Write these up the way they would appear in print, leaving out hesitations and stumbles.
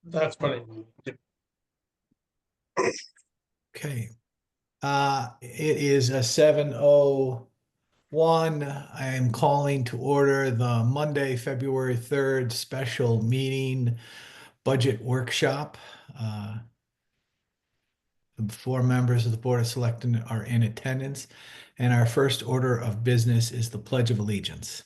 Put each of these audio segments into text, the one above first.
That's what I need. Okay. It is a 7:01. I am calling to order the Monday, February 3rd special meeting budget workshop. The 4 members of the Board of Selectmen are in attendance, and our first order of business is the Pledge of Allegiance.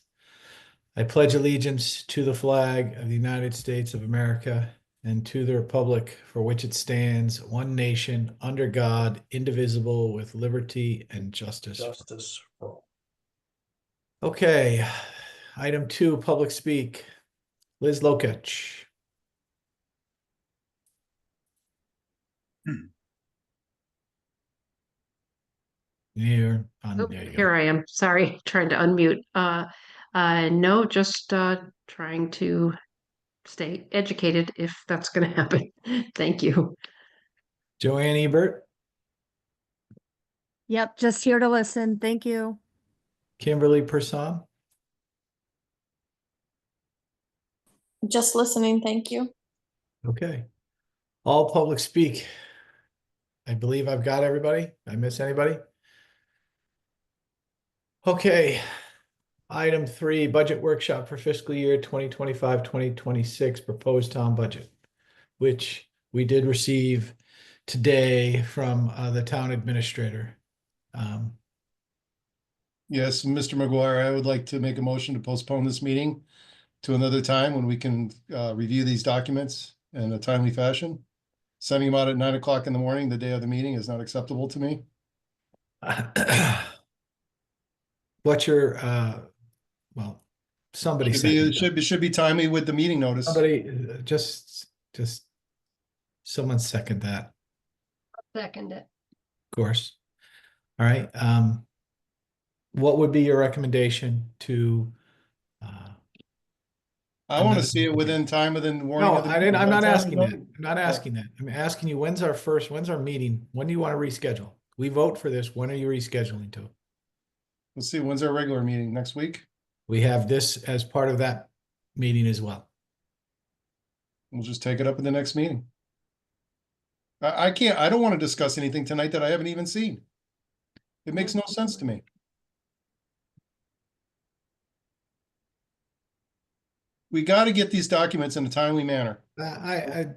I pledge allegiance to the flag of the United States of America and to the republic for which it stands, one nation, under God, indivisible, with liberty and justice. Justice for all. Okay, item 2, public speak. Liz Lokich. There Oh, you go. here I am. Sorry, trying to unmute. No, just trying to stay educated if that's going to happen. Thank you. Joanne Ebert, Yep, just here to listen. Thank you. Kimberly Person, Just listening, thank you. okay. All public speak. I believe I've got everybody. I miss anybody? Okay. Item 3, budget workshop for fiscal year 2025-2026 proposed town budget, which we did receive today from the town administrator. Yes, Mr. McGuire, I would like to make a motion to postpone this meeting to another time when we can review these documents in a timely fashion. Sending them out at 9 o'clock in the morning, the day of the meeting, is not acceptable to me. What's your well, somebody said It should be timely with the meeting notice. somebody just someone second that, Second it. of course. All right. What would be your recommendation to I want to see it within time within warning. No, of the I didn't. meeting. I'm not That's all asking I that. know. I'm not asking that. I'm asking you, when's our meeting? When do you want to reschedule? We vote for this. When are you rescheduling to? Let's see, when's our regular meeting? Next week? We have this as part of that meeting as well. We'll just take it up in the next meeting. I don't want to discuss anything tonight that I haven't even seen. It makes no sense to me. We got to get these documents in a timely manner.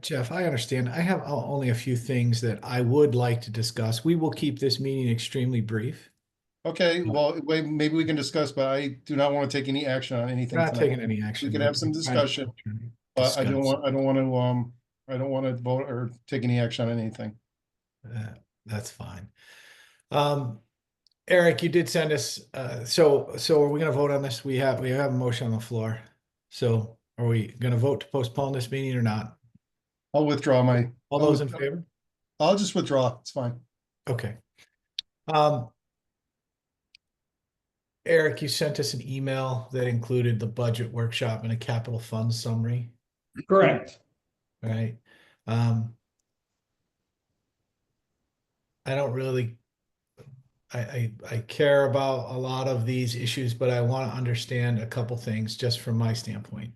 Jeff, I understand. I have only a few things that I would like to discuss. We will keep this meeting extremely brief. Okay, well, wait, maybe we can discuss, but I do not want to take any action on anything We're not tonight. taking any action. We can have some discussion, but I don't want to vote or take any action on anything. That's fine. Eric, you did send us, so are we gonna vote on this? We have a motion on the floor. So are we gonna vote to postpone this meeting or not? I'll withdraw my. All those in favor? I'll just withdraw. It's fine. Okay. Eric, you sent us an email that included the budget workshop and a capital fund summary, Correct. right? I don't really, I care about a lot of these issues, but I want to understand a couple things just from my standpoint.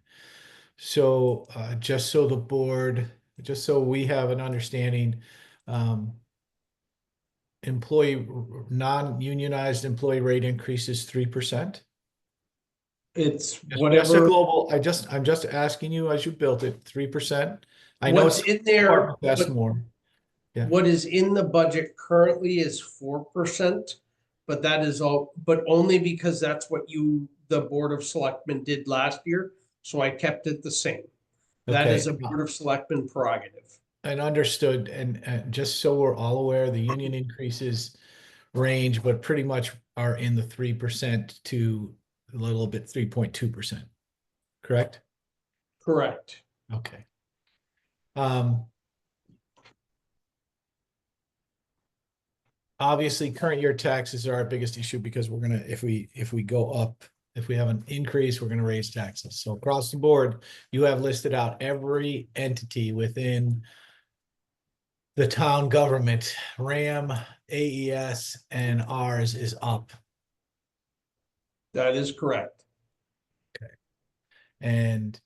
So just so the board, just so we have an understanding, non-unionized employee rate increases 3%. It's Just a whatever. global, I'm just asking you as you built it, 3%. I know What's in there, that's what- more. Yeah. What is in the budget currently is 4%, but that is all, but only because that's what the Board of Selectmen did last year. So I kept it the same. That Okay. is a Board of Selectmen prerogative. And understood, and just so we're all aware, the union increases range, but pretty much are in the 3% to a little bit 3.2%. Correct? Correct. Okay. Obviously, current year taxes are our biggest issue because we're gonna, if we go up, if we have an increase, we're gonna raise taxes. So across the board, you have listed out every entity within the town government. RAM, AES, and ours is up. That is correct. And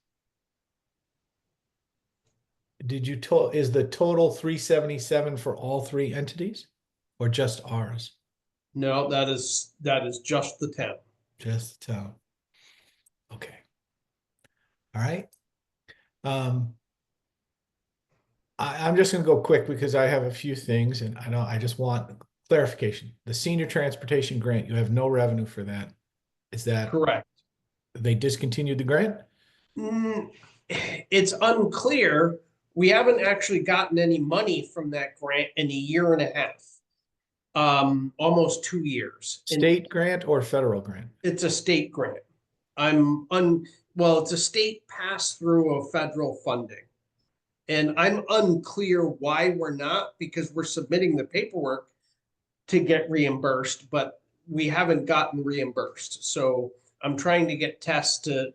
did you is the total 377 for all three entities? Or just ours? No, that is just the town. Just the town. Okay. All right. Um, I'm just gonna go quick because I have a few things and I just want clarification. The senior transportation grant, you have no revenue for that. Is that Correct. they discontinued the grant? Mm, it's unclear. We haven't actually gotten any money from that grant in a year and a half. Almost 2 years. And State grant or federal grant? it's a state grant. Well, it's a state pass through of federal funding. And I'm unclear why we're not, because we're submitting the paperwork to get reimbursed, but we haven't gotten reimbursed. So I'm trying to get Tess to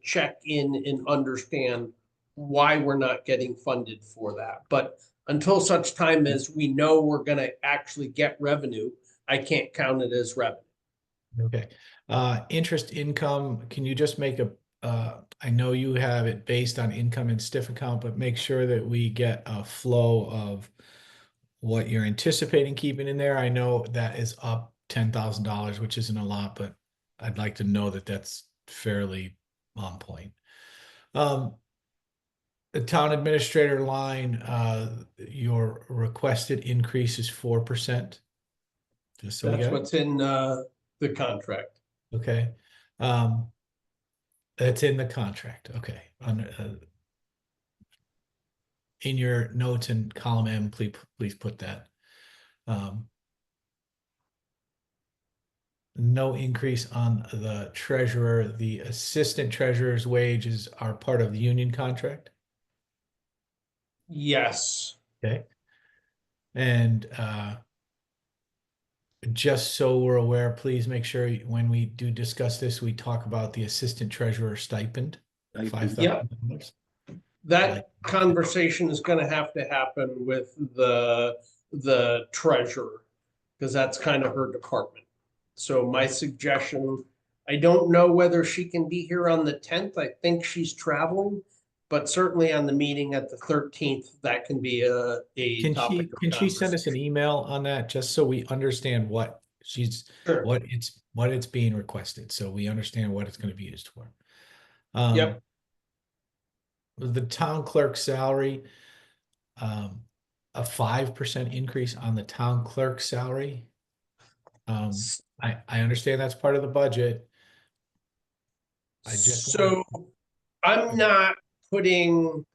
check in and understand why we're not getting funded for that. But until such time as we know we're gonna actually get revenue, I can't count it as revenue. Okay. Interest income, can you just make I know you have it based on income and stiff account, but make sure that we get a flow of what you're anticipating keeping in there. I know that is up $10,000, which isn't a lot, but I'd like to know that that's fairly on point. The town administrator line, your requested increase is 4%. Just so we That's get it. what's in the contract. Okay. That's in the contract. Okay. In your notes in column M, please put that. No increase on the treasurer. The assistant treasurer's wages are part of the union contract. Yes. Okay. And just so we're aware, please make sure when we do discuss this, we talk about the assistant treasurer stipend, $5,000. That conversation is gonna have to happen with the treasurer, because that's kind of her department. So my suggestion, I don't know whether she can be here on the 10th. I think she's traveling, but certainly on the meeting at the 13th, that can be a topic of Can she send us an conversation. email on that just so we understand what Sure. what it's being requested, so we understand what it's going to be used for. Yep. The town clerk salary, a 5% increase on the town clerk salary. I understand that's part of the budget. I just So I'm not putting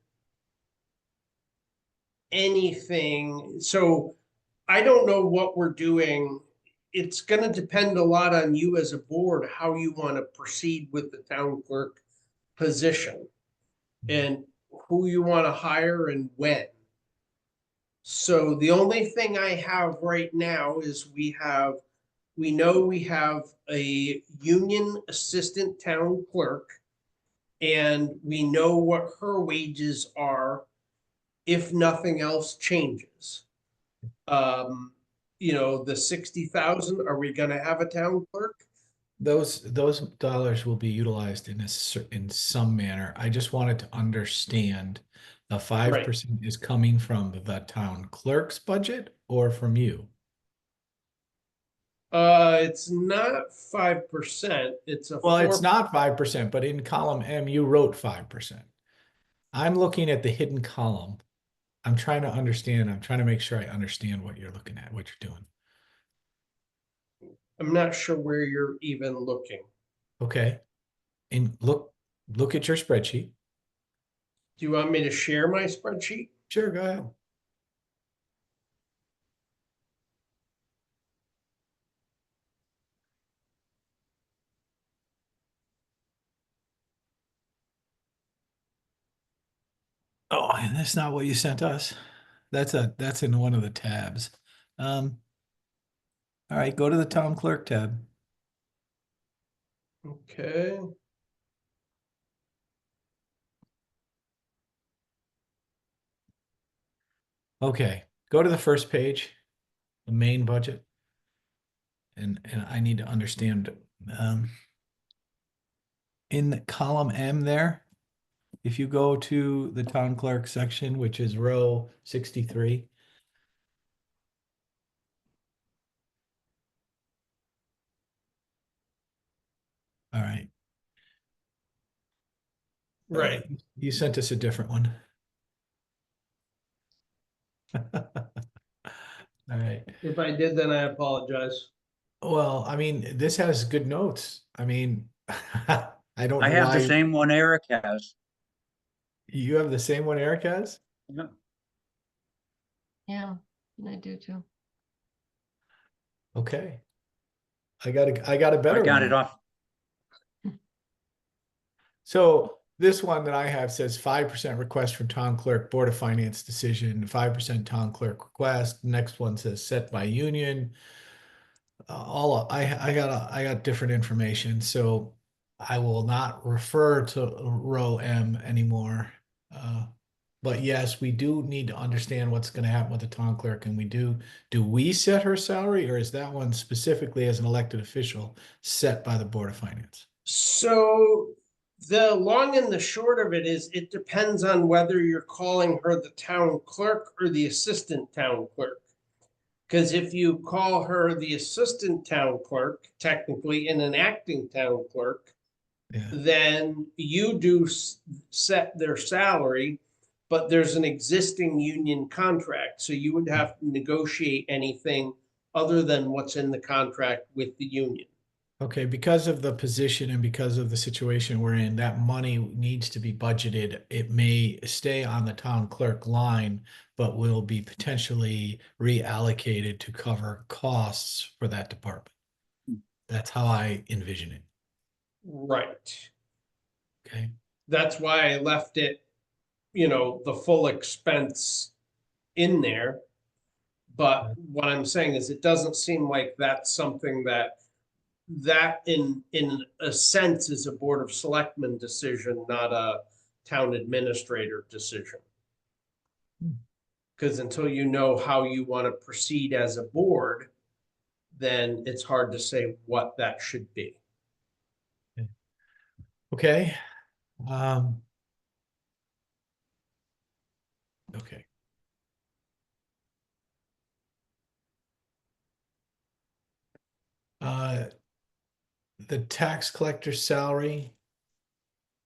anything, so I don't know what we're doing. It's gonna depend a lot on you as a board, how you want to proceed with the town clerk position. And who you want to hire and when. So the only thing I have right now is we know we have a union assistant town clerk. And we know what her wages are if nothing else changes. The 60,000, are we gonna have a town clerk? those dollars will be utilized in some manner. I just wanted to understand the 5% is coming from the town clerk's budget or from you? It's not 5%, it's a Well, it's 4. not 5%, but in column M, you wrote 5%. I'm looking at the hidden column. I'm trying to understand. I'm trying to make sure I understand what you're looking at, what you're doing. I'm not sure where you're even looking. Okay. And look at your spreadsheet. Do you want me to share my spreadsheet? Sure, go ahead. Oh, and that's not what you sent us. That's in one of the tabs. All right, go to the town clerk tab. Okay. Okay, go to the first page, the main budget. And I need to understand in the column M there, if you go to the town clerk section, which is row 63. All right. Right. You sent us a different one. All right. If I did, then I apologize. Well, I mean, this has good notes. I mean, I don't I know have the why same one Eric has. you have the same one Eric has. Yeah. Yeah, I do too. Okay. I got a better I got one. it off. So this one that I have says 5% request from town clerk, Board of Finance decision, 5% town clerk request. Next one says set by union. I got different information, so I will not refer to row M anymore. But yes, we do need to understand what's going to happen with the town clerk, and do we set her salary, or is that one specifically as an elected official set by the Board of Finance? So the long and the short of it is it depends on whether you're calling her the town clerk or the assistant town clerk. Because if you call her the assistant town clerk, technically, and an acting town clerk, Yeah. then you do set their salary, but there's an existing union contract. So you would have to negotiate anything other than what's in the contract with the union. Okay, because of the position and because of the situation we're in, that money needs to be budgeted. It may stay on the town clerk line, but will be potentially reallocated to cover costs for that department. That's how I envision it. Right. Okay. That's why I left it, the full expense in there. But what I'm saying is it doesn't seem like that's something that in a sense is a Board of Selectmen decision, not a town administrator decision. Because until you know how you want to proceed as a board, then it's hard to say what that should be. Okay. Okay. The tax collector's salary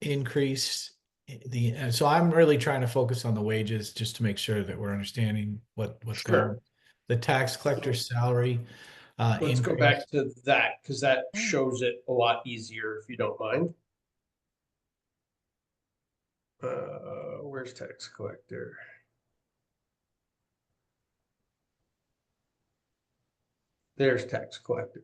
increased. And so I'm really trying to focus on the wages just to make sure that we're understanding what's going on. Sure. The tax collector's salary Let's go increased. back to that because that shows it a lot easier if you don't mind. Where's tax collector? There's tax collector.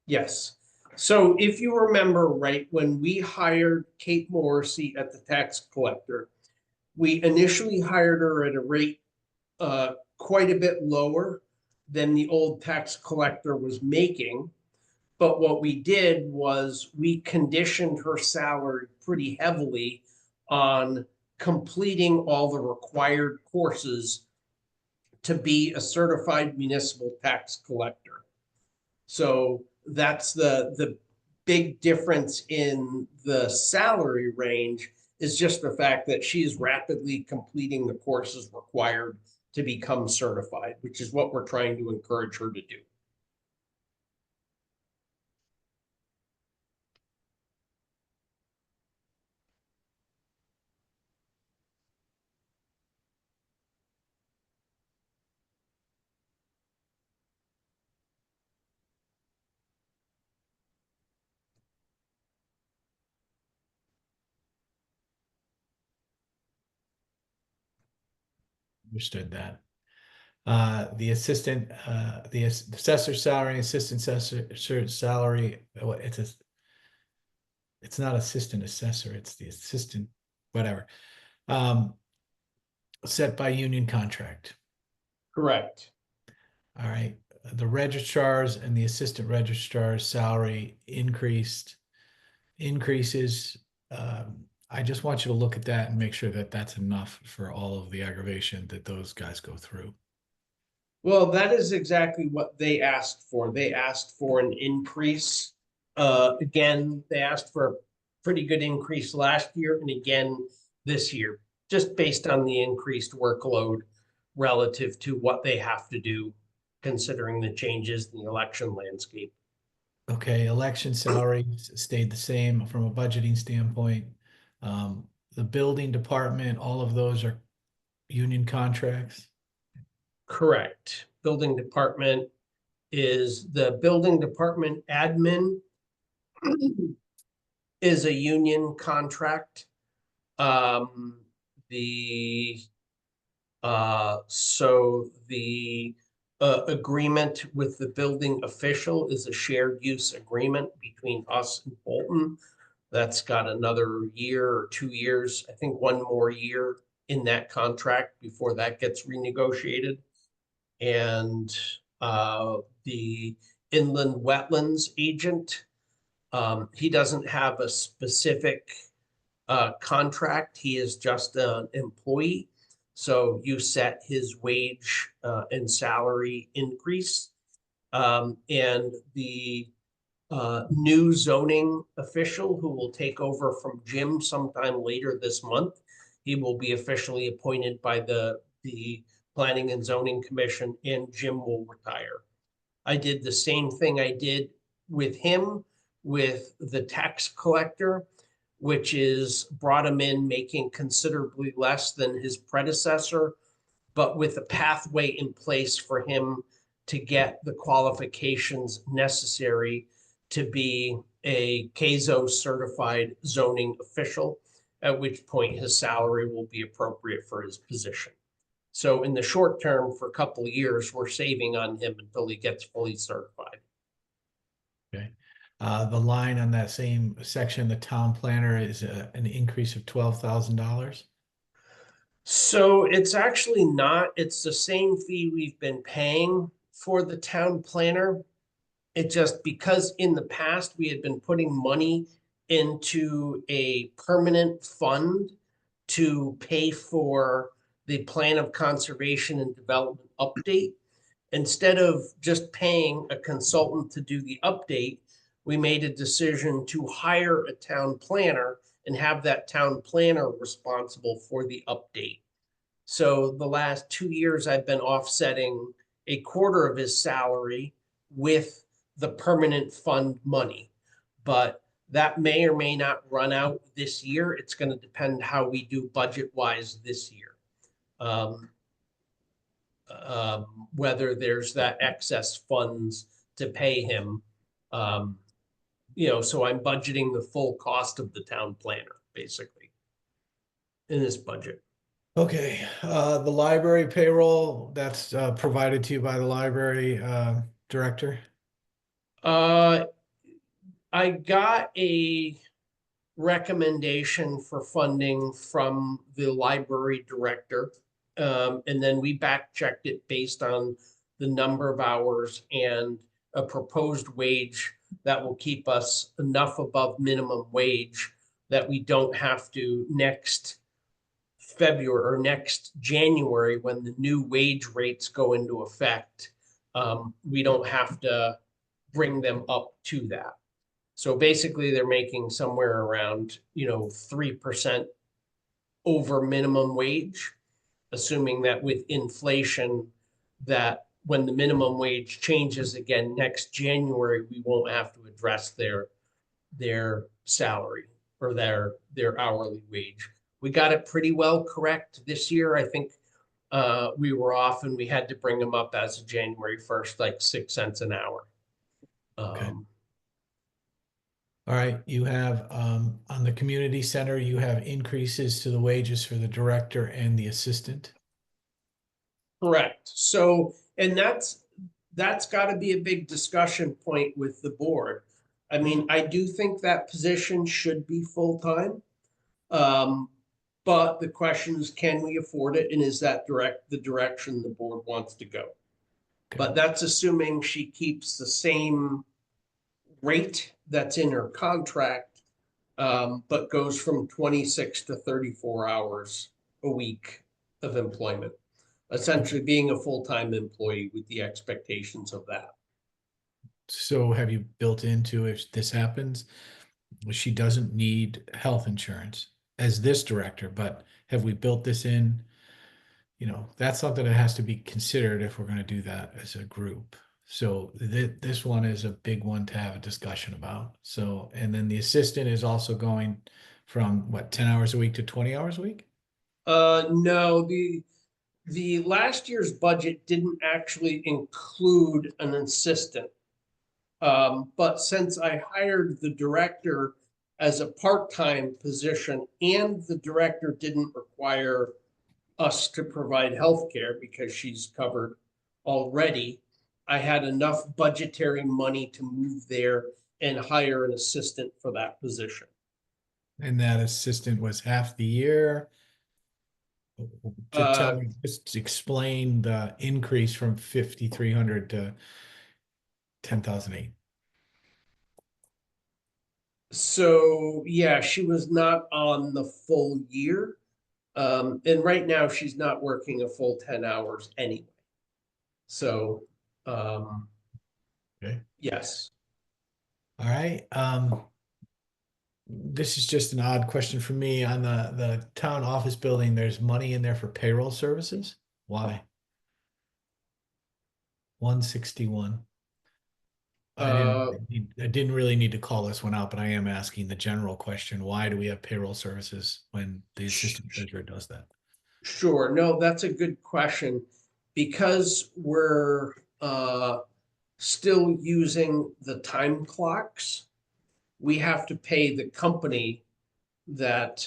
Yes. So if you remember, right, when we hired Kate Morrissey at the tax collector, we initially hired her at a rate quite a bit lower than the old tax collector was making. But what we did was we conditioned her salary pretty heavily on completing all the required courses to be a certified municipal tax collector. So that's the big difference in the salary range is just the fact that she is rapidly completing the courses required to become certified, which is what we're trying to encourage her to do. Understood that. The assessor salary, assistant assessor salary, it's not assistant assessor, it's the assistant, whatever. Set by union contract. Correct. All right. The registrars and the assistant registrar's salary increases. I just want you to look at that and make sure that that's enough for all of the aggravation that those guys go through. Well, that is exactly what they asked for. They asked for an increase. Again, they asked for pretty good increase last year and again this year, just based on the increased workload relative to what they have to do, considering the changes in the election landscape. Okay, election salaries stayed the same from a budgeting standpoint. The building department, all of those are union contracts. Correct. Building department is the building department admin is a union contract. The so the agreement with the building official is a shared use agreement between us and Bolton. That's got another year or 2 years, I think one more year in that contract before that gets renegotiated. And the inland wetlands agent, he doesn't have a specific contract. He is just an employee. So you set his wage and salary increase. And the new zoning official who will take over from Jim sometime later this month, he will be officially appointed by the Planning and Zoning Commission, and Jim will retire. I did the same thing I did with him with the tax collector, which is brought him in making considerably less than his predecessor, but with a pathway in place for him to get the qualifications necessary to be a CASO certified zoning official, at which point his salary will be appropriate for his position. So in the short term, for a couple of years, we're saving on him until he gets fully certified. Okay. The line on that same section, the town planner, is an increase of $12,000. So it's actually not, it's the same fee we've been paying for the town planner. It just, because in the past we had been putting money into a permanent fund to pay for the plan of conservation and development update. Instead of just paying a consultant to do the update, we made a decision to hire a town planner and have that town planner responsible for the update. So the last 2 years, I've been offsetting a quarter of his salary with the permanent fund money. But that may or may not run out this year. It's going to depend how we do budget-wise this year. Whether there's that excess funds to pay him. So I'm budgeting the full cost of the town planner, basically, in this budget. Okay, the library payroll, that's provided to you by the library director. I got a recommendation for funding from the library director. And then we back checked it based on the number of hours and a proposed wage that will keep us enough above minimum wage that we don't have to next February or next January, when the new wage rates go into effect, we don't have to bring them up to that. So basically they're making somewhere around, 3% over minimum wage, assuming that with inflation, that when the minimum wage changes again next January, we won't have to address their salary or their hourly wage. We got it pretty well correct this year. I think we were off and we had to bring them up as of January 1st, like 6 cents an hour. Okay. All right, you have on the community center, you have increases to the wages for the director and the assistant. Correct. So, and that's got to be a big discussion point with the board. I mean, I do think that position should be full-time. But the question is, can we afford it? And is that the direction the board wants to go? Okay. But that's assuming she keeps the same rate that's in her contract, but goes from 26 to 34 hours a week of employment, essentially being a full-time employee with the expectations of that. So have you built into, if this happens, she doesn't need health insurance as this director, but have we built this in? You know, that's something that has to be considered if we're going to do that as a group. So this one is a big one to have a discussion about. So, and then the assistant is also going from what, 10 hours a week to 20 hours a week? No, the last year's budget didn't actually include an assistant. But since I hired the director as a part-time position and the director didn't require us to provide healthcare because she's covered already, I had enough budgetary money to move there and hire an assistant for that position. And that assistant was half the year. To tell me, just explain the increase from 5,300 to 10,008. So yeah, she was not on the full year. And right now she's not working a full 10 hours anyway. So, Okay. yes. All right. This is just an odd question for me. On the town office building, there's money in there for payroll services. Why? 161. I didn't really need to call this one out, but I am asking the general question. Why do we have payroll services when the assistant treasurer does that? Sure. No, that's a good question. Because we're still using the time clocks, we have to pay the company that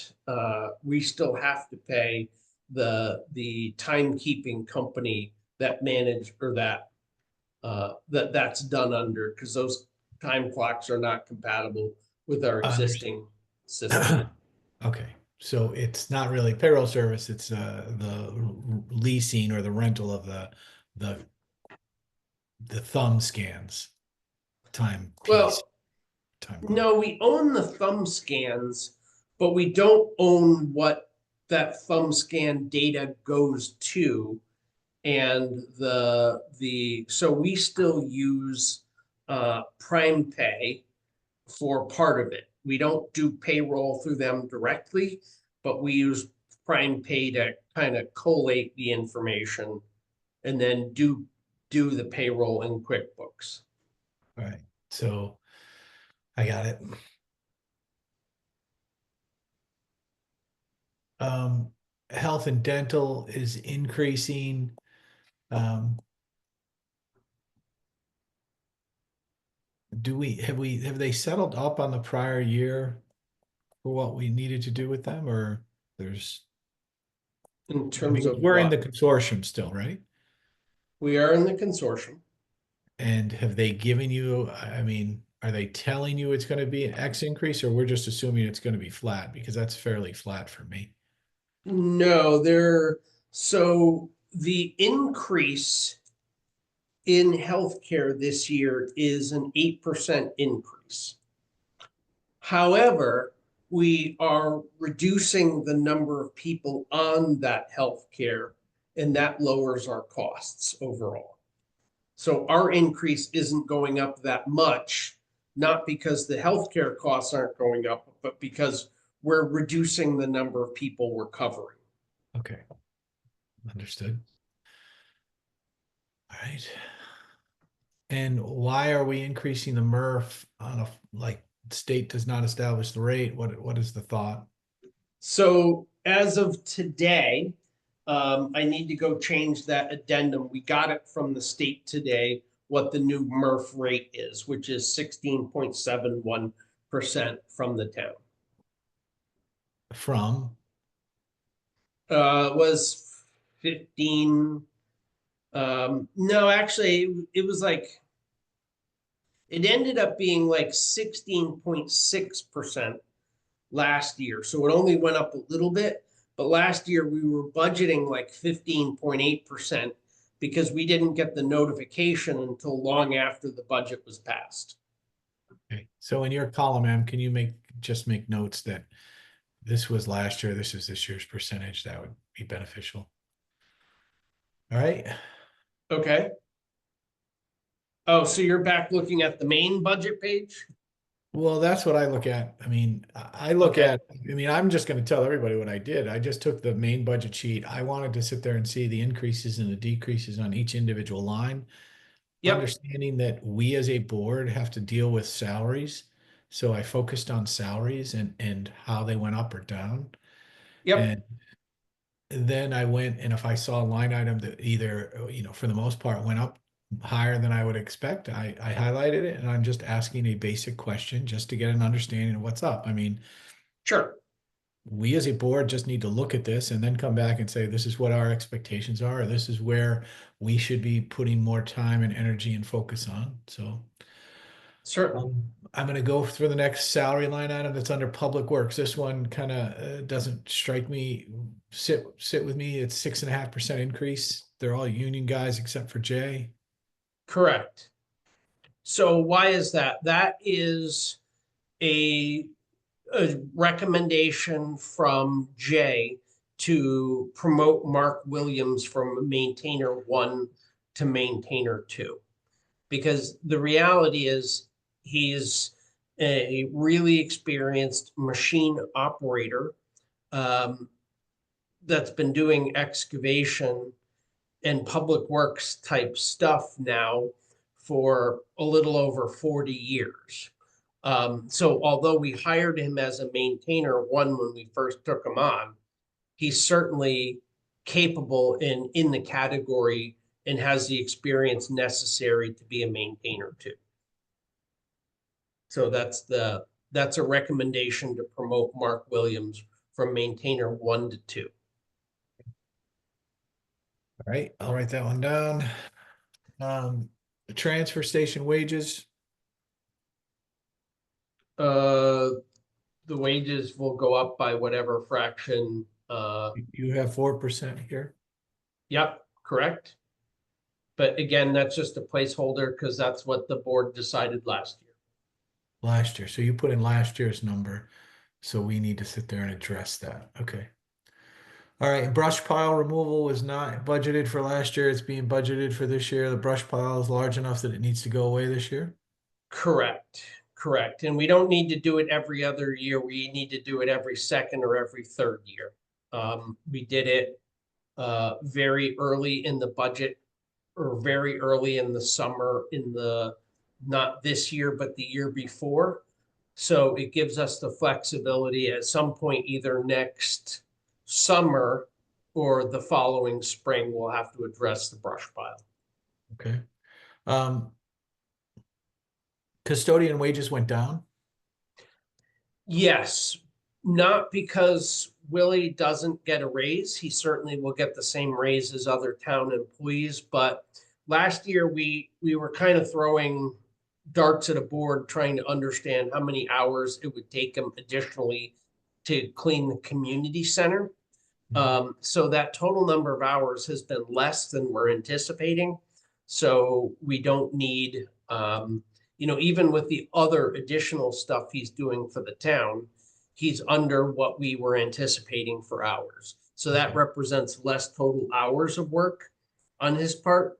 we still have to pay the timekeeping company that manage or that's done under, because those time clocks are not compatible with our existing system. Okay, so it's not really payroll service, it's the leasing or the rental of the thumb scans, time piece, Well, time clock. no, we own the thumb scans, but we don't own what that thumb scan data goes to. And so we still use Prime Pay for part of it. We don't do payroll through them directly, but we use Prime Pay to kind of collate the information and then do the payroll in QuickBooks. All right, so I got it. Health and dental is increasing. Have they settled up on the prior year for what we needed to do with them, or there's, In terms of we're in the what? consortium still, right? We are in the consortium. And have they given you, I mean, are they telling you it's going to be an X increase, or we're just assuming it's going to be flat? Because that's fairly flat for me. No, so the increase in healthcare this year is an 8% increase. However, we are reducing the number of people on that healthcare, and that lowers our costs overall. So our increase isn't going up that much, not because the healthcare costs aren't going up, but because we're reducing the number of people we're covering. Okay. Understood. All right. And why are we increasing the MRF on a, like, state does not establish the rate? What is the thought? So as of today, I need to go change that addendum. We got it from the state today, what the new MRF rate is, which is 16.71% from the town. From? Was 15. No, actually, it was like, it ended up being like 16.6% last year. So it only went up a little bit. But last year we were budgeting like 15.8% because we didn't get the notification until long after the budget was passed. Okay. So in your column M, can you just make notes that this was last year, this is this year's percentage? That would be beneficial. All right. Okay. Oh, so you're back looking at the main budget page? Well, that's what I look at. I mean, I look Okay. at, I mean, I'm just going to tell everybody what I did. I just took the main budget sheet. I wanted to sit there and see the increases and the decreases on each individual line, Yep, understanding that we as a board have to deal with salaries. So I focused on salaries and how they went up or down. yep, And then I went and if I saw a line item that either, for the most part went up higher than I would expect, I highlighted it and I'm just asking a basic question just to get an understanding of what's up. I mean, sure. we as a board just need to look at this and then come back and say, this is what our expectations are, or this is where we should be putting more time and energy and focus on. So Certainly. I'm going to go through the next salary line item that's under public works. This one kind of doesn't strike me, sit with me. It's 6.5% increase. They're all union guys except for Jay. Correct. So why is that? That is a, a recommendation from Jay to promote Mark Williams from maintainer 1 to maintainer 2. Because the reality is he's a really experienced machine operator um, that's been doing excavation and public works type stuff now for a little over 40 years. So although we hired him as a maintainer 1 when we first took him on, he's certainly capable in the category and has the experience necessary to be a maintainer 2. So that's a recommendation to promote Mark Williams from maintainer 1 to 2. All right, I'll write that one down. The transfer station wages, The wages will go up by whatever fraction. you have 4% here. Yep, correct. But again, that's just a placeholder because that's what the board decided last year. Last year. So you put in last year's number. So we need to sit there and address that. Okay. All right. Brush pile removal was not budgeted for last year. It's being budgeted for this year. The brush pile is large enough that it needs to go away this year. Correct, correct. And we don't need to do it every other year. We need to do it every second or every third year. We did it very early in the budget or very early in the summer not this year, but the year before. So it gives us the flexibility at some point, either next summer or the following spring, we'll have to address the brush pile. Okay. Custodian wages went down. Yes, not because Willie doesn't get a raise. He certainly will get the same raise as other town employees, but last year we were kind of throwing darts at a board trying to understand how many hours it would take him additionally to clean the community center. So that total number of hours has been less than we're anticipating. So we don't need, even with the other additional stuff he's doing for the town, he's under what we were anticipating for hours. So that Okay. represents less total hours of work on his part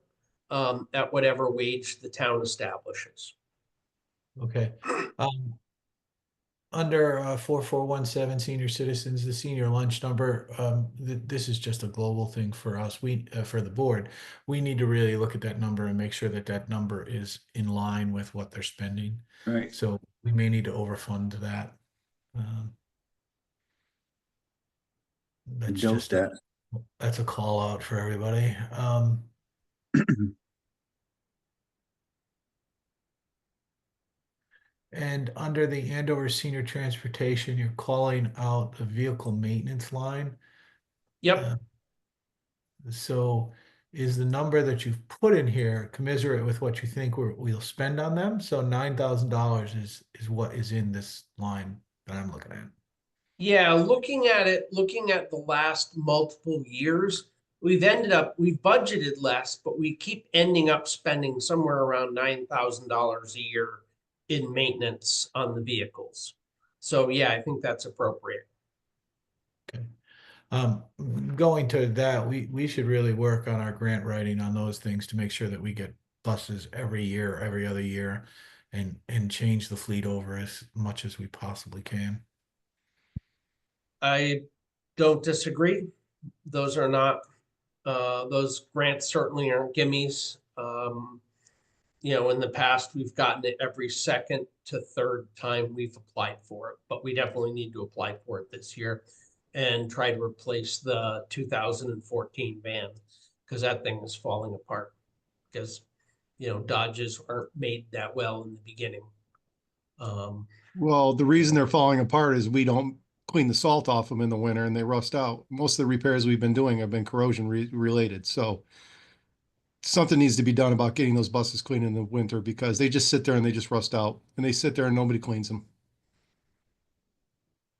at whatever wage the town establishes. Okay. Under 4417 senior citizens, the senior lunch number, this is just a global thing for us. For the board, we need to really look at that number and make sure that that number is in line with what they're spending. Right. So we may need to overfund that. That's Note just that. that's a call out for everybody. And under the Andover Senior Transportation, you're calling out the vehicle maintenance line. Yep. So is the number that you've put in here commensurate with what you think we'll spend on them? So $9,000 is what is in this line that I'm looking at. Yeah, looking at the last multiple years, we've budgeted less, but we keep ending up spending somewhere around $9,000 a year in maintenance on the vehicles. So yeah, I think that's appropriate. Okay. Going to that, we should really work on our grant writing on those things to make sure that we get buses every year, every other year, and change the fleet over as much as we possibly can. I don't disagree. Those are not, those grants certainly aren't gimmies. In the past, we've gotten it every second to third time we've applied for it, but we definitely need to apply for it this year and try to replace the 2014 van, because that thing is falling apart. Because, Dodges aren't made that well in the beginning. Well, the reason they're falling apart is we don't clean the salt off them in the winter and they rust out. Most of the repairs we've been doing have been corrosion related. So something needs to be done about getting those buses clean in the winter because they just sit there and they just rust out and they sit there and nobody cleans them.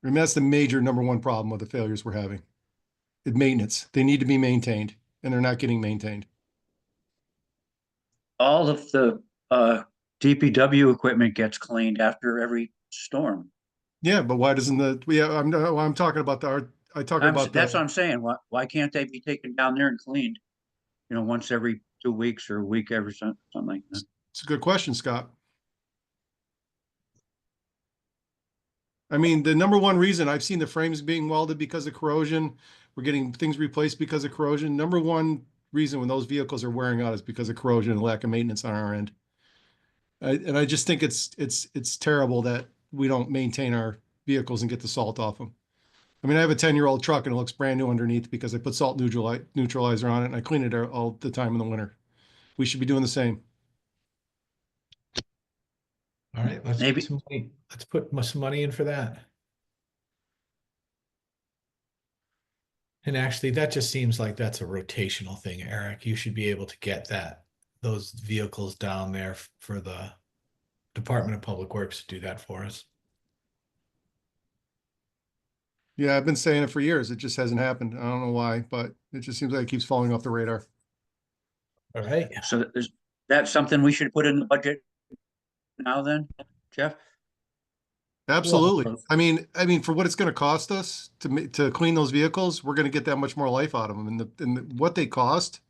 I mean, that's the major number one problem with the failures we're having. Maintenance. They need to be maintained and they're not getting maintained. All of the DPW equipment gets cleaned after every storm. Yeah, but why doesn't I'm talking about That's what I'm saying. Why can't they be taken down there and cleaned? Once every 2 weeks or a week every something like that. It's a good question, Scott. I mean, the number one reason I've seen the frames being welded because of corrosion, we're getting things replaced because of corrosion. Number one reason when those vehicles are wearing out is because of corrosion and lack of maintenance on our end. And I just think it's terrible that we don't maintain our vehicles and get the salt off them. I mean, I have a 10-year-old truck and it looks brand new underneath because I put salt neutralizer on it and I clean it all the time in the winter. We should be doing the same. All right, let's Maybe- put some money. Let's put some money in for that. And actually, that just seems like that's a rotational thing, Eric. You should be able to get those vehicles down there for the Department of Public Works to do that for us. Yeah, I've been saying it for years. It just hasn't happened. I don't know why, but it just seems like it keeps falling off the radar. All right. So that's something we should put in the budget now then, Jeff? Absolutely. Well- I mean, for what it's going to cost us to clean those vehicles, we're going to get that much more life out of them. And what they cost,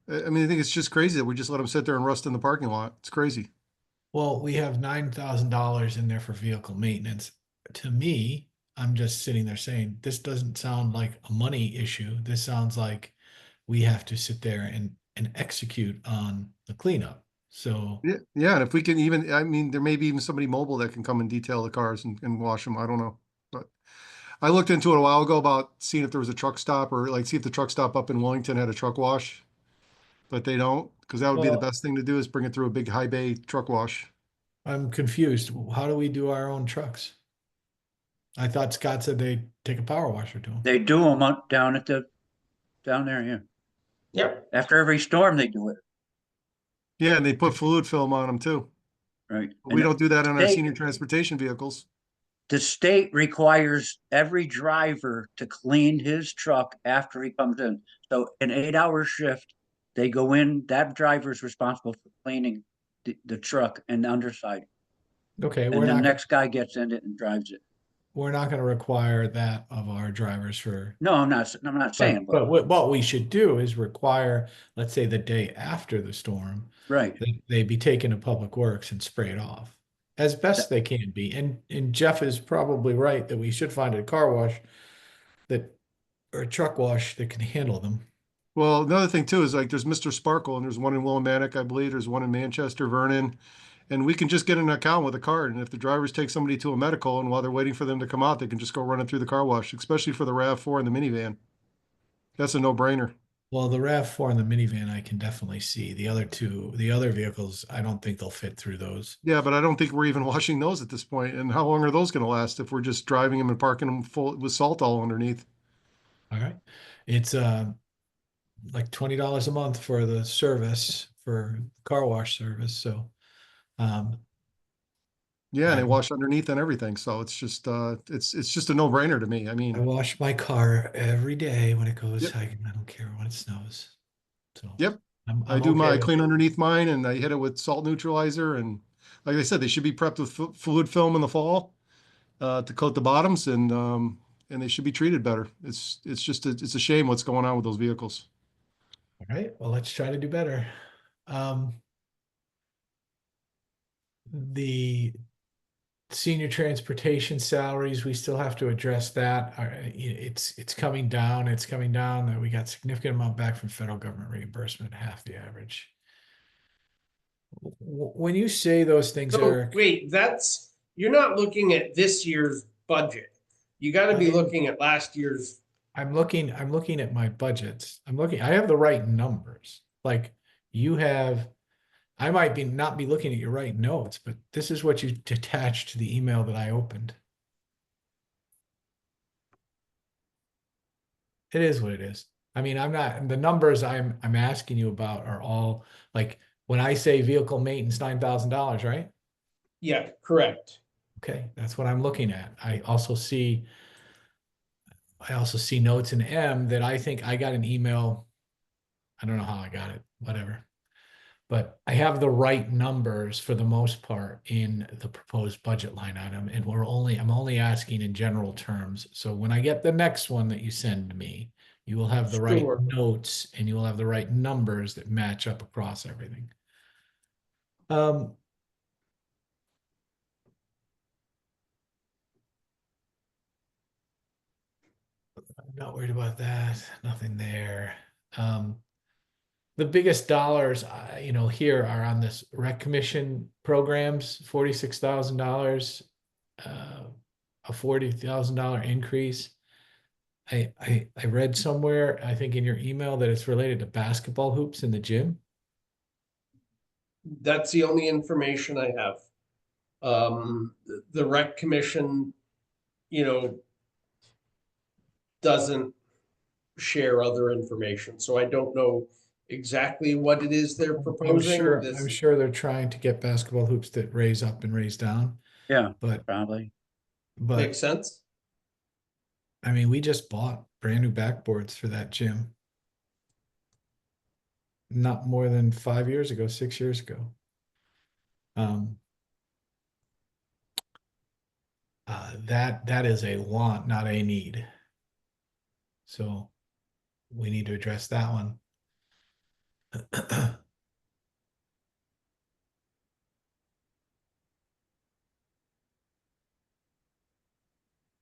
I mean, I think it's just crazy that we just let them sit there and rust in the parking lot. It's crazy. Well, we have $9,000 in there for vehicle maintenance. To me, I'm just sitting there saying, this doesn't sound like a money issue. This sounds like we have to sit there and execute on the cleanup. So, Yeah. And if we can even, I mean, there may be even somebody mobile that can come and detail the cars and wash them. I don't know. But I looked into it a while ago about seeing if there was a truck stop or like see if the truck stop up in Wellington had a truck wash. But they don't, because that would be the Well- best thing to do is bring it through a big high bay truck wash. I'm confused. How do we do our own trucks? I thought Scott said they take a power washer to them. They do them down there, yeah. Yep. After every storm, they do it, Yeah, and they put fluid film on them too. right? But we don't do that on our state- senior transportation vehicles. The state requires every driver to clean his truck after he comes in. So an 8-hour shift, they go in, that driver is responsible for cleaning the truck and the underside. Okay, And the next guy gets in it and drives it. we're not going to require that of our drivers for. No, I'm not saying, But what we should do is require, let's say the day after the storm, right. they be taken to Public Works and sprayed off as best they can be. And Jeff is probably right that we should find a car wash or a truck wash that can handle them. Well, another thing too is like there's Mr. Sparkle and there's one in Willimantic, I believe. There's one in Manchester, Vernon. And we can just get an account with a card. And if the drivers take somebody to a medical and while they're waiting for them to come out, they can just go running through the car wash, especially for the RAV4 and the minivan. That's a no-brainer. Well, the RAV4 and the minivan, I can definitely see. The other vehicles, I don't think they'll fit through those. Yeah, but I don't think we're even washing those at this point. And how long are those going to last if we're just driving them and parking them full with salt all underneath? All right. It's like $20 a month for the service for car wash service. So Yeah, and they I- wash underneath and everything. So it's just it's just a no-brainer to me. I I mean, wash my car every day when it goes Yep. hiking. I don't care when it snows. So Yep. I'm I do okay my with clean it. underneath mine and I hit it with salt neutralizer. And like I said, they should be prepped with fluid film in the fall to coat the bottoms and they should be treated better. It's just it's a shame what's going on with those vehicles. All right. Well, let's try to do better. The senior transportation salaries, we still have to address that. It's coming down. It's coming down. We got significant amount back from federal government reimbursement, half the average. When you say those things, So Eric, wait, you're not looking at this year's budget. You gotta be I am. looking at last year's. I'm looking at my budgets. I have the right numbers. Like you have, I might not be looking at your right notes, but this is what you attached to the email that I opened. It is what it is. I mean, the numbers I'm asking you about are all like when I say vehicle maintenance, $9,000, right? Yeah, correct. Okay, that's what I'm looking at. I also see notes in M that I think I got an email. I don't know how I got it, whatever. But I have the right numbers for the most part in the proposed budget line item, and I'm only asking in general terms. So when I get the next one that you send me, you will have the right Sure. notes and you will have the right numbers that match up across everything. I'm not worried about that. Nothing there. The biggest dollars, here are on this rec commission programs, $46,000, a $40,000 increase. I read somewhere, I think in your email, that it's related to basketball hoops in the gym. That's the only information I have. The rec commission, doesn't share other information, so I don't know exactly what it is they're proposing. I'm sure they're trying to get basketball hoops that raise up and raise down, Yeah, but probably. Makes sense. I mean, we just bought brand new backboards for that gym. Not more than 5 years ago, 6 years ago. That is a want, not a need. So we need to address that one.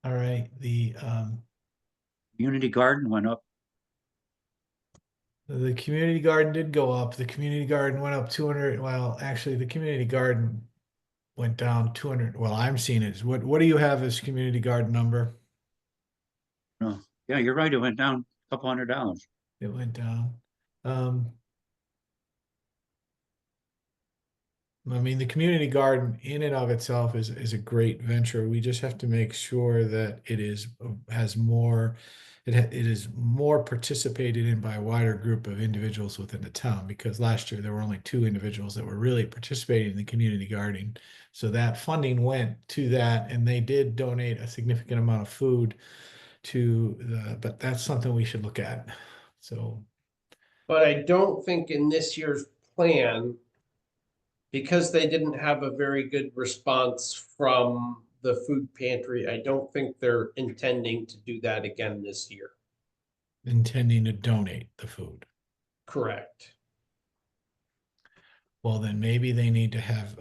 All right, Unity Garden went up. the community garden did go up. The community garden went up 200. Well, actually, the community garden went down 200. Well, I'm seeing it. What do you have as community garden number? No, yeah, you're right. It went down a couple $100. It went down. I mean, the community garden in and of itself is a great venture. We just have to make sure that it is more participated in by a wider group of individuals within the town, because last year there were only 2 individuals that were really participating in the community gardening. So that funding went to that, and they did donate a significant amount of food but that's something we should look at. So But I don't think in this year's plan, because they didn't have a very good response from the food pantry, I don't think they're intending to do that again this year. intending to donate the food. Correct. Well, then maybe they need to have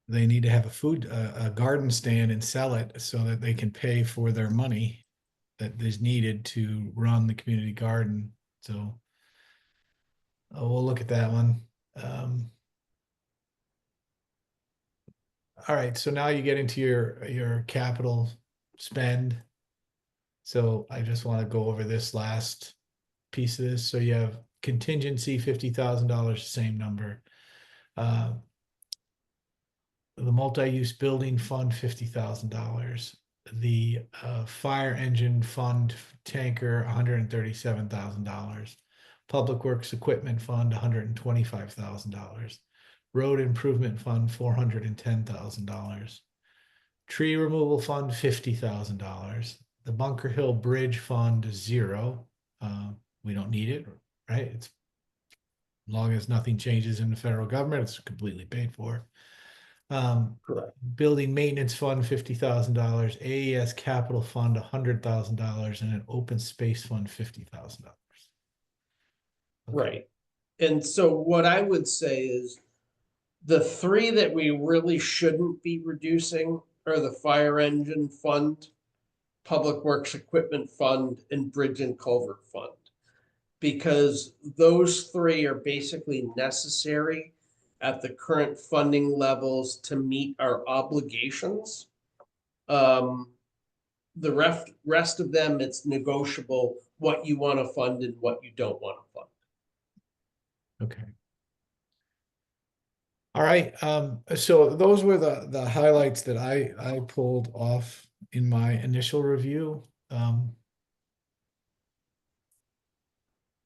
they need to have a garden stand and sell it so that they can pay for their money that is needed to run the community garden. So we'll look at that one. All right, so now you get into your capital spend. So I just want to go over this last piece of this. So you have contingency, $50,000, same number. The multi-use building fund, $50,000. The fire engine fund tanker, $137,000. Public Works Equipment Fund, $125,000. Road Improvement Fund, $410,000. Tree Removal Fund, $50,000. The Bunker Hill Bridge Fund, 0. We don't need it, right? It's as long as nothing changes in the federal government, it's completely paid for. Correct. Building maintenance fund, $50,000, AES capital fund, $100,000, and an open space fund, $50,000. Right. And so what I would say is the three that we really shouldn't be reducing are the fire engine fund, public works equipment fund, and bridge and culvert fund. Because those three are basically necessary at the current funding levels to meet our obligations. The rest of them, it's negotiable what you want to fund and what you don't want to fund. Okay. All right, so those were the highlights that I pulled off in my initial review.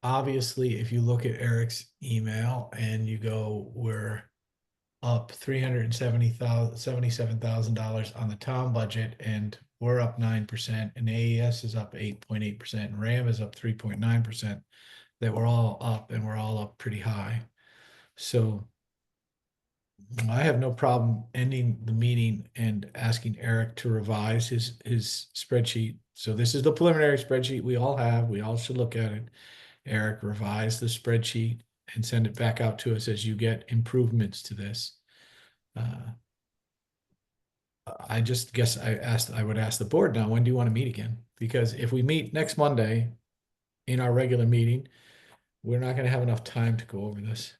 Obviously, if you look at Eric's email and you go, we're up $377,000 on the town budget, and we're up 9%, and AES is up 8.8%, and RAM is up 3.9%, that we're all up, and we're all up pretty high. So I have no problem ending the meeting and asking Eric to revise his spreadsheet. So this is the preliminary spreadsheet we all have. We all should look at it. Eric, revise the spreadsheet and send it back out to us as you get improvements to this. I just guess I would ask the board now, when do you want to meet again? Because if we meet next Monday in our regular meeting, we're not going to have enough time to go over this.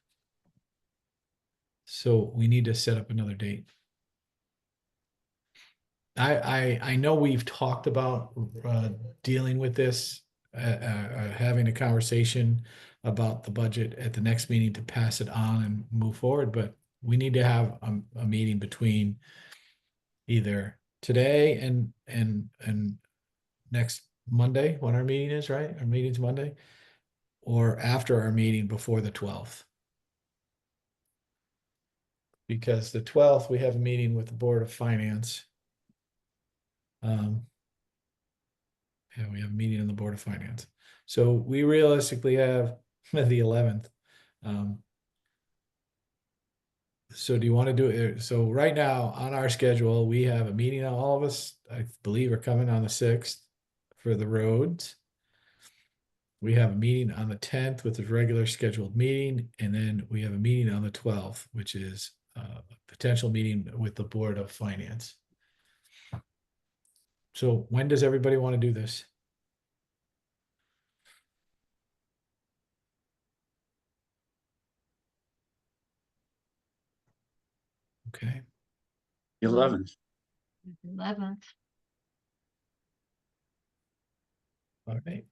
So we need to set up another date. I know we've talked about dealing with this, having a conversation about the budget at the next meeting to pass it on and move forward, but we need to have a meeting between either today and next Monday, when our meeting is, right? Our meeting's Monday, or after our meeting before the 12th. Because the 12th, we have a meeting with the Board of Finance. Yeah, we have a meeting on the Board of Finance. So we realistically have the 11th. So do you want to do it? So right now on our schedule, we have a meeting, all of us, I believe, are coming on the 6th for the roads. We have a meeting on the 10th with a regular scheduled meeting, and then we have a meeting on the 12th, which is a potential meeting with the Board of Finance. So when does everybody want to do this? Okay. 11th. 11th. All right.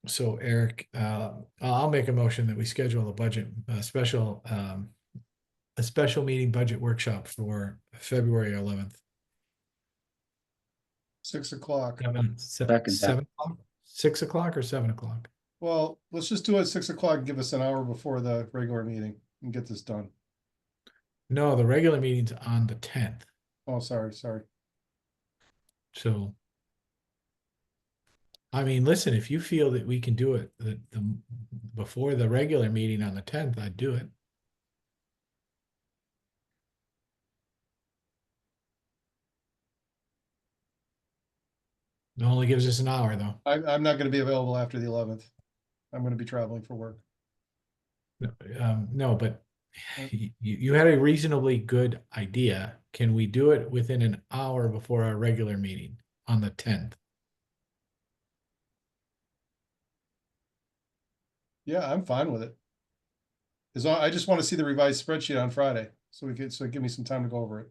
So Eric, I'll make a motion that we schedule a budget, a special meeting budget workshop for February 11th. 6 o'clock. Second. 7 o'clock, 6 o'clock or 7 o'clock? Well, let's just do it at 6 o'clock and give us an hour before the regular meeting and get this done. No, the regular meeting's on the 10th. Oh, sorry. So, I mean, listen, if you feel that we can do it before the regular meeting on the 10th, I'd do it. It only gives us an hour, though. I'm not gonna be available after the 11th. I'm gonna be traveling for work. No, but you had a reasonably good idea. Can we do it within an hour before our regular meeting on the 10th? Yeah, I'm fine with it. I just want to see the revised spreadsheet on Friday, so give me some time to go over it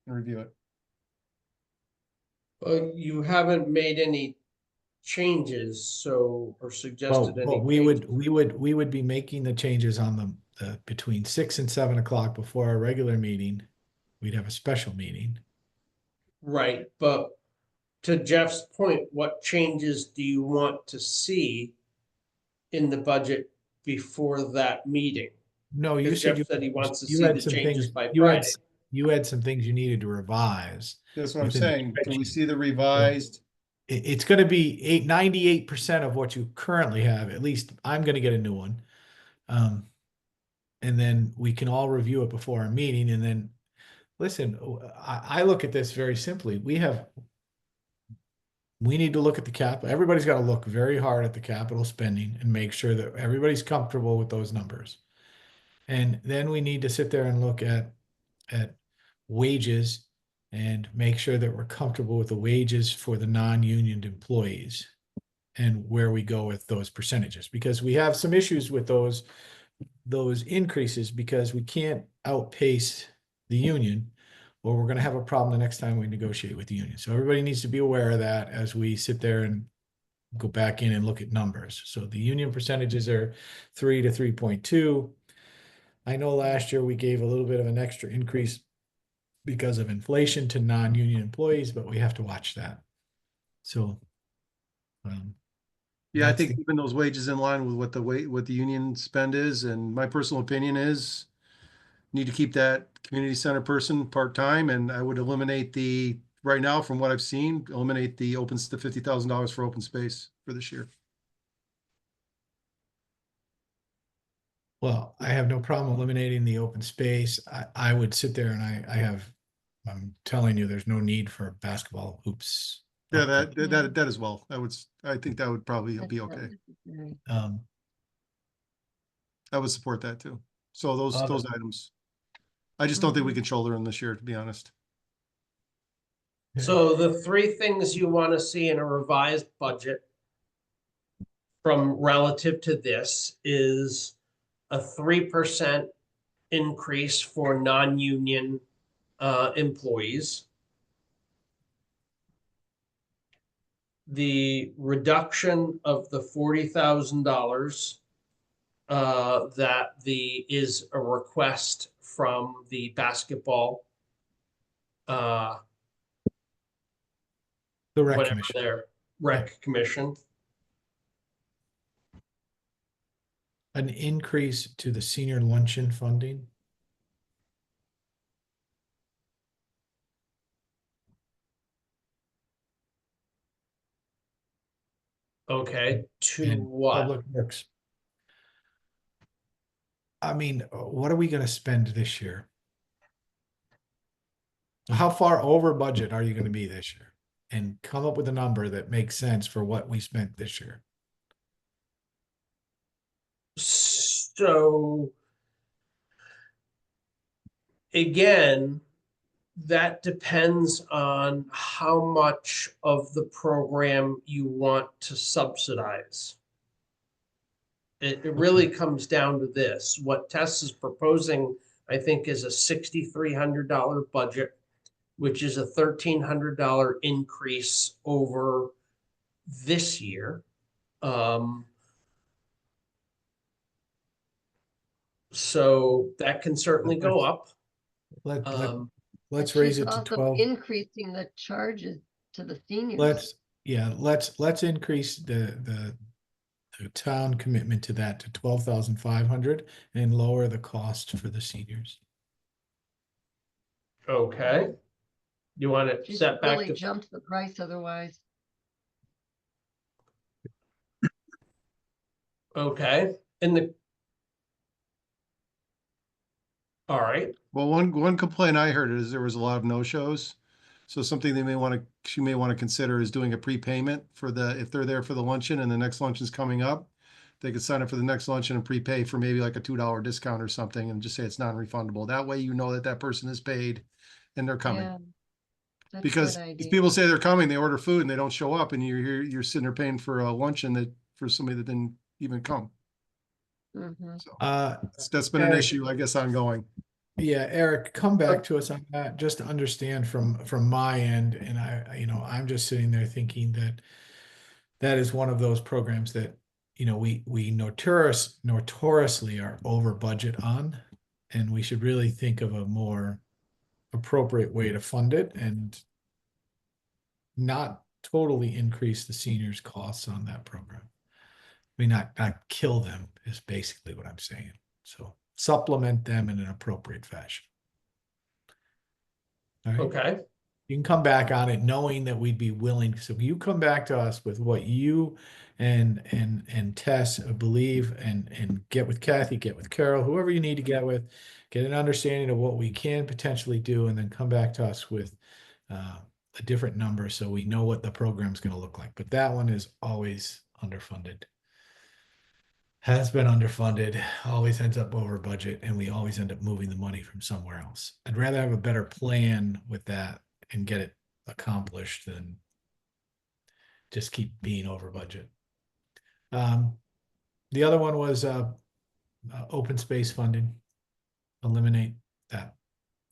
and review it. You haven't made any changes, so, or suggested any. Well, we would be making the changes on the between 6 and 7 o'clock before our regular meeting. We'd have a special meeting. Right, but to Jeff's point, what changes do you want to see in the budget before that meeting? No, you Because said Jeff said he wants to you see had the some changes things, by you had Friday. you had some things you needed to revise. That's what I'm within the saying. Can we spreadsheet. see the revised? It's going to be 98% of what you currently have. At least I'm going to get a new one. and then we can all review it before our meeting, and then, listen, I look at this very simply. We need to look at the capital. Everybody's got to look very hard at the capital spending and make sure that everybody's comfortable with those numbers. And then we need to sit there and look at wages and make sure that we're comfortable with the wages for the non-union employees and where we go with those percentages, because we have some issues with those increases, because we can't outpace the union, or we're going to have a problem the next time we negotiate with the union. So everybody needs to be aware of that as we sit there and go back in and look at numbers. So the union percentages are 3 to 3.2. I know last year we gave a little bit of an extra increase because of inflation to non-union employees, but we have to watch that. So, Yeah, I that's think the- keeping those wages in line with what the union spend is, and my personal opinion is need to keep that community center person part-time, and I would eliminate right now, from what I've seen, eliminate the $50,000 for open space for this year. Well, I have no problem eliminating the open space. I would sit there and I'm telling you, there's no need for basketball hoops. Yeah, up there. that as well. I think that would probably be okay. Um, I would support that too. So those Other- items. I just don't think we can shoulder them this year, to be honest. So the three things you want to see in a revised budget from relative to this is a 3% increase for non-union employees. The reduction of the $40,000 that is a request from the basketball the rec whatever commission. their rec commission. An increase to the senior luncheon funding. Okay, to And what? Public Works. I mean, what are we going to spend this year? How far over budget are you going to be this year? And come up with a number that makes sense for what we spent this year. So again, that depends on how much of the program you want to subsidize. It really comes down to this. What Tess is proposing, I think, is a $6,300 budget, which is a $1,300 increase over this year. So that can certainly go up. Let's But raise she's it to also 12. increasing the charges to the seniors. Let's increase the town commitment to that to 12,500 and lower the cost for the seniors. Okay. You want to She's set back really to, jumped the price otherwise. okay, all right, Well, one complaint I heard is there was a lot of no-shows. So something she may want to consider is doing a prepayment if they're there for the luncheon and the next luncheon's coming up. They could sign up for the next luncheon and prepay for maybe like a $2 discount or something and just say it's non-refundable. That way you know that person is paid and they're coming. Yeah, that's a Because good if idea. people say they're coming, they order food and they don't show up and you're sitting there paying for a luncheon for somebody that didn't even come. Mhm. So Uh, that's been an Eric- issue, I guess, ongoing. Yeah, Eric, come back to us on that, just to understand from my end. And I'm just sitting there thinking that is one of those programs that, we notoriously are over budget on, and we should really think of a more appropriate way to fund it and not totally increase the seniors' costs on that program. I mean, not kill them is basically what I'm saying. So supplement them in an appropriate fashion. All right. okay. You can come back on it knowing that we'd be willing. So you come back to us with what you and Tess believe and get with Kathy, get with Carol, whoever you need to get with, get an understanding of what we can potentially do, and then come back to us with a different number so we know what the program's going to look like. But that one is always underfunded. Has been underfunded, always ends up over budget, and we always end up moving the money from somewhere else. I'd rather have a better plan with that and get it accomplished than just keep being over budget. The other one was open space funding. Eliminate that.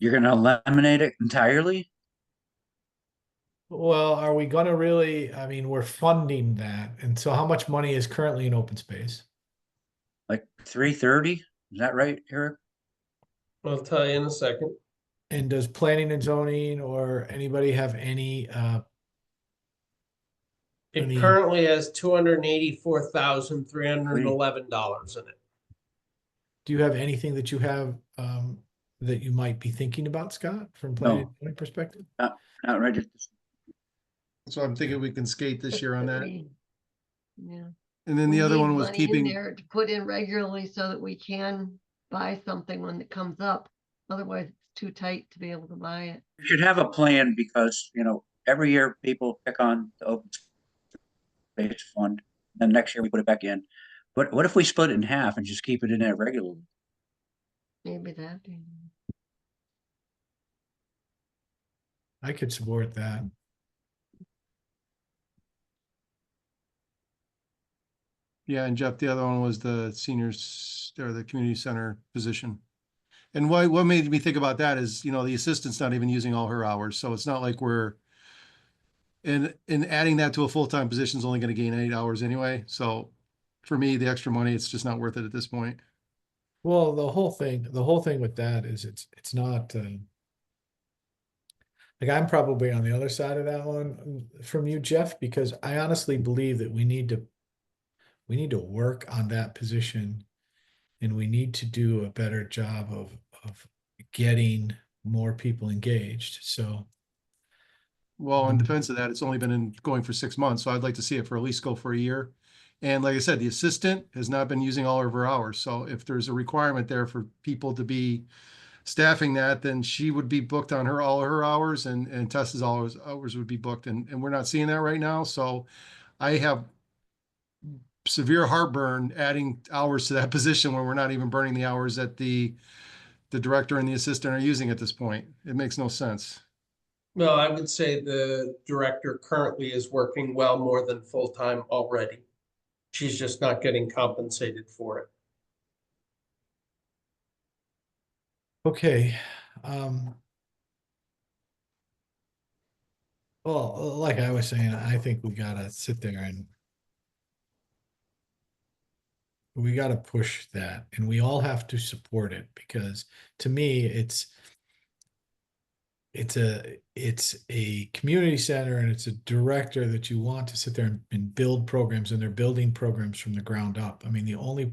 You're gonna eliminate it entirely? Well, are we gonna really, I mean, we're funding that. And so how much money is currently in open space? Like 330? Is that right, Eric? I'll tell you in a second. And does planning and zoning or anybody have any It Any- currently has $284,311 in it. do you have anything that you have that you might be thinking about, Scott, from planning and zoning perspective? Not right at this. So I'm thinking we can skate this year on that. Yeah. And then We the other need one was money in keeping, there to put in regularly so that we can buy something when it comes up. Otherwise, it's too tight to be able to buy it. We should have a plan because, every year people pick on the open space fund. Then next year we put it back in. But what if we split it in half and just keep it in there regularly? Maybe that. I could support that. yeah, and Jeff, the other one was the seniors or the community center position. And what made me think about that is, the assistant's not even using all her hours, so it's not like we're in adding that to a full-time position is only going to gain 8 hours anyway. So for me, the extra money, it's just not worth it at this point. Well, the whole thing with that is it's not like I'm probably on the other side of that one from you, Jeff, because I honestly believe that we need to work on that position and we need to do a better job of getting more people engaged. So Well, in defense of that, it's only been going for 6 months, so I'd like to see it for at least go for a year. And like I said, the assistant has not been using all of her hours. So if there's a requirement there for people to be staffing that, then she would be booked on all her hours and Tessa's hours would be booked. And we're not seeing that right now. So I have severe heartburn adding hours to that position when we're not even burning the hours that the director and the assistant are using at this point. It makes no sense. Well, I would say the director currently is working well more than full-time already. She's just not getting compensated for it. okay. Well, like I was saying, I think we gotta sit there and we got to push that and we all have to support it because to me it's a community center and it's a director that you want to sit there and build programs, and they're building programs from the ground up. I mean, the only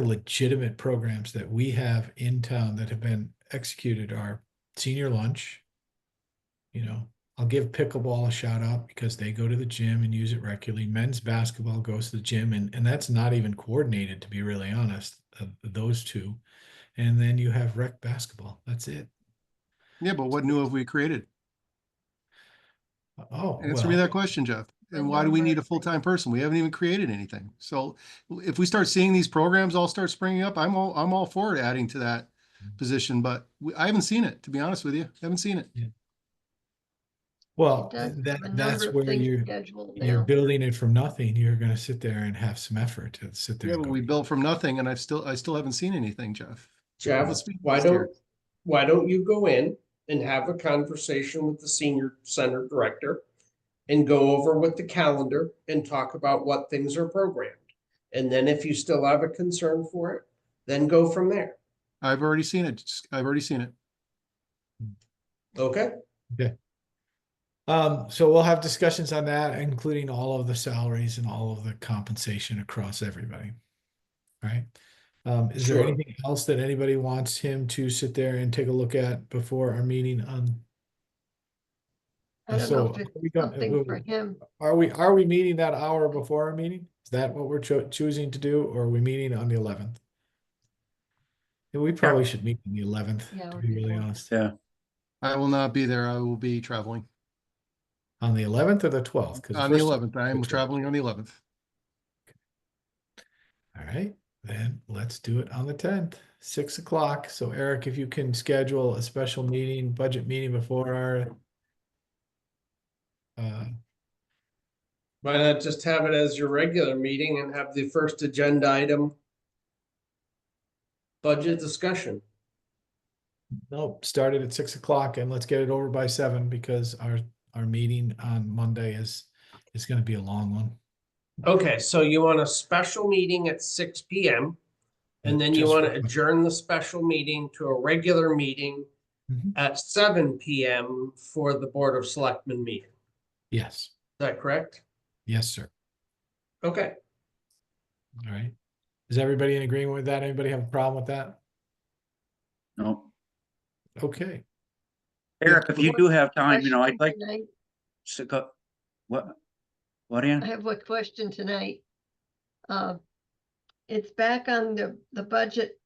legitimate programs that we have in town that have been executed are senior lunch. I'll give pickleball a shout out because they go to the gym and use it regularly. Men's basketball goes to the gym, and that's not even coordinated, to be really honest, those two. And then you have rec basketball. That's it. Yeah, but what new have we created? Oh, Answer me well, that question, Jeff. A And why do we number need a of full-time things. person? We haven't even created anything. So if we start seeing these programs all start springing up, I'm all for adding to that position, but I haven't seen it, to be honest with you. Haven't seen it. well, It does have a that's number of where things you're scheduled you're now. building it from nothing. You're going to sit there and have some effort to sit there Yeah, and but go. we built from nothing and I still haven't seen anything, Jeff. Jeff, Let's be why honest here. don't you go in and have a conversation with the senior center director and go over with the calendar and talk about what things are programmed. And then if you still have a concern for it, then go from there. I've already seen it. I've already seen it. Okay? Okay. So we'll have discussions on that, including all of the salaries and all of the compensation across everybody. All right. Is there Sure. anything else that anybody wants him to sit there and take a look at before our meeting on? I don't know if it's are we going- something for him. Are we meeting that hour before our meeting? Is that what we're choosing to do, or are we meeting on the 11th? We probably should meet on the 11th, Yeah, to or be really before. honest. Yeah, I will not be there. I will be traveling On the 11th or the 12th? 'Cause on the first- 11th. I am traveling on the 11th. All right, then let's do it on the 10th, 6 o'clock. So Eric, if you can schedule a special meeting, budget meeting before our Why not just have it as your regular meeting and have the first agenda item budget discussion? nope, start it at 6 o'clock and let's get it over by 7 because our meeting on Monday is going to be a long one. Okay, so you want a special meeting at 6 PM. And then you Just want for- to adjourn the special meeting to a regular meeting Mhm. at 7 PM for the Board of Selectmen meeting. Yes, Is that correct? yes, sir. Okay, All right. Is everybody in agreement with that? Anybody have a problem with that? no. Okay. Eric, if you do have time, I'd Question like tonight. to go, what, I Ann? have a question tonight. It's back on the budget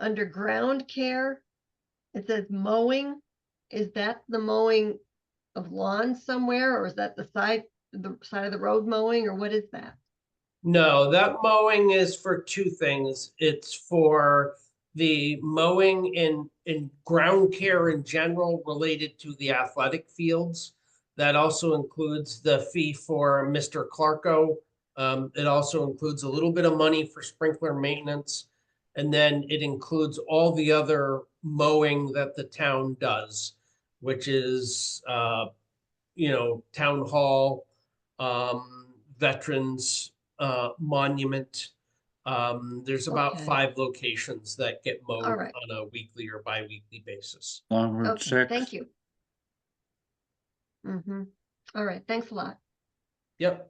under ground care. It says mowing. Is that the mowing of lawns somewhere, or is that the side of the road mowing, or what is that? no, that mowing is for two things. It's for the mowing in ground care in general related to the athletic fields. That also includes the fee for Mr. Clarko. It also includes a little bit of money for sprinkler maintenance. And then it includes all the other mowing that the town does, which is, town hall, veterans, monument. There's about Okay. 5 locations that get mowed All right. on a weekly or bi-weekly basis. Long Road Okay, 6. thank you. Mm-hmm. All right, thanks a lot. Yep.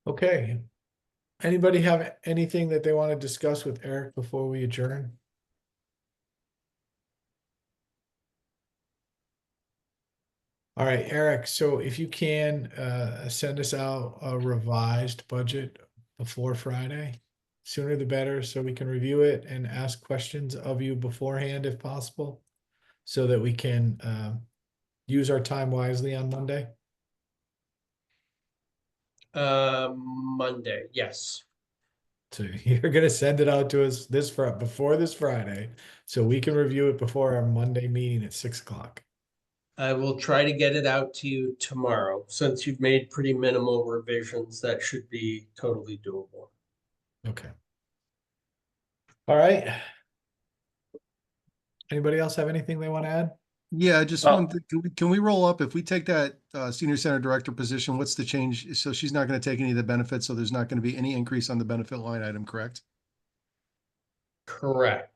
Okay. Anybody have anything that they want to discuss with Eric before we adjourn? All right, Eric, so if you can send us out a revised budget before Friday, sooner the better, so we can review it and ask questions of you beforehand if possible, so that we can use our time wisely on Monday. Monday, yes. So you're gonna send it out to us before this Friday, so we can review it before our Monday meeting at 6 o'clock. I will try to get it out to you tomorrow. Since you've made pretty minimal revisions, that should be totally doable. Okay. All right. Anybody else have anything they want to add? Yeah, just Well- one, can we roll up, if we take that senior center director position, what's the change? So she's not going to take any of the benefits, so there's not going to be any increase on the benefit line item, correct? Correct.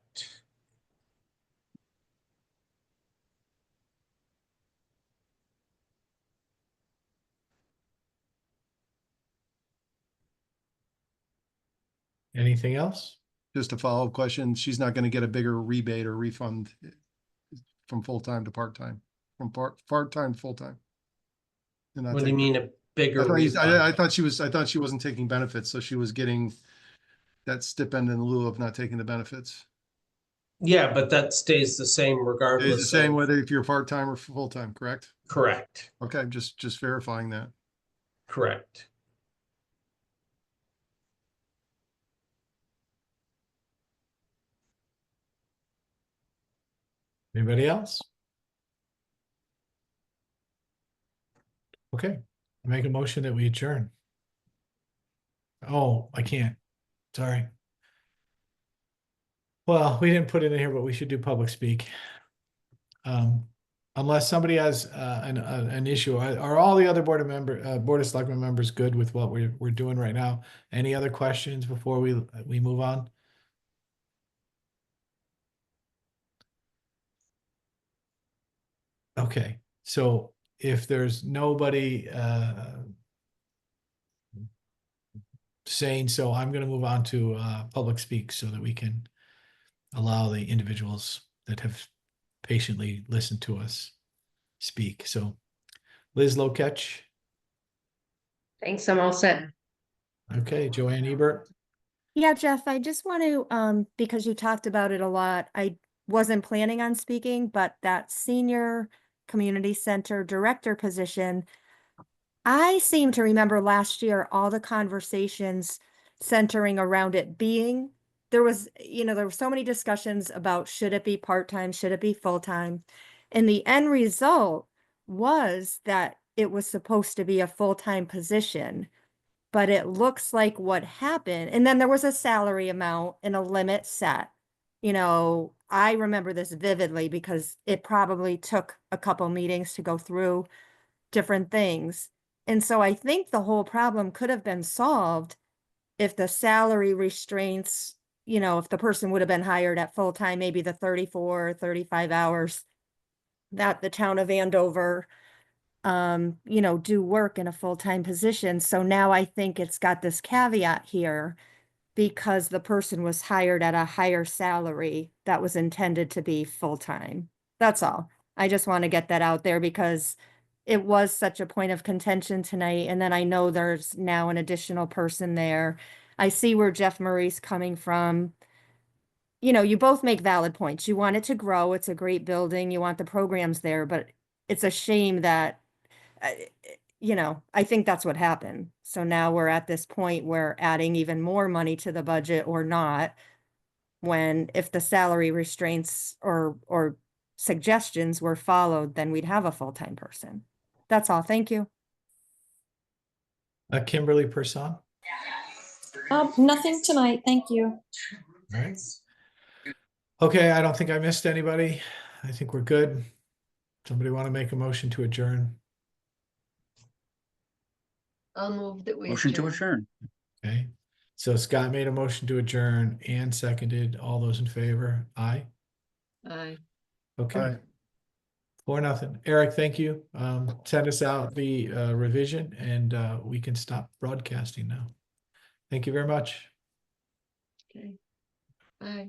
Anything else? Just a follow-up question, she's not going to get a bigger rebate or refund from full-time to part-time, from part-time to full-time. And not What do you take- mean a bigger I thought, refund? I thought she wasn't taking benefits, so she was getting that stipend in lieu of not taking the benefits. Yeah, but that stays the same It's regardless the same of- whether if you're part-time or full-time, correct? Correct, Okay, just verifying that. correct. Anybody else? Okay, make a motion that we adjourn. Oh, I can't. Sorry. Well, we didn't put it in here, but we should do public speak. Unless somebody has an issue, are all the other board of selectmen members good with what we're doing right now? Any other questions before we move on? Okay, so if there's nobody saying, so I'm going to move on to public speak so that we can allow the individuals that have patiently listened to us speak. So Liz Lokech. Thanks, I'm all set. Okay, Joanne Ebert. Yeah, Jeff, I just want to, because you talked about it a lot, I wasn't planning on speaking, but that senior community center director position, I seem to remember last year, all the conversations centering around it being, there was, there were so many discussions about should it be part-time, should it be full-time? And the end result was that it was supposed to be a full-time position. But it looks like what happened, and then there was a salary amount and a limit set. I remember this vividly because it probably took a couple meetings to go through different things. And so I think the whole problem could have been solved if the salary restraints, if the person would have been hired at full time, maybe the 34, 35 hours that the town of Andover do work in a full-time position. So now I think it's got this caveat here because the person was hired at a higher salary that was intended to be full-time. That's all. I just want to get that out there because it was such a point of contention tonight. And then I know there's now an additional person there. I see where Jeff Murray's coming from. You both make valid points. You want it to grow. It's a great building. You want the programs there, but it's a shame that I think that's what happened. So now we're at this point where adding even more money to the budget or not, when if the salary restraints or suggestions were followed, then we'd have a full-time person. That's all. Thank you. Kimberly Person. Nothing tonight, thank you. All right. Okay, I don't think I missed anybody. I think we're good. Somebody want to make a motion to adjourn? I'll move that we Motion to adjourn. adjourn. Okay. So Scott made a motion to adjourn and seconded. All those in favor? Aye. Aye. Okay. Aye. 4-0. Eric, thank you. Send us out the revision and we can stop broadcasting now. Thank you very much. Okay. Bye.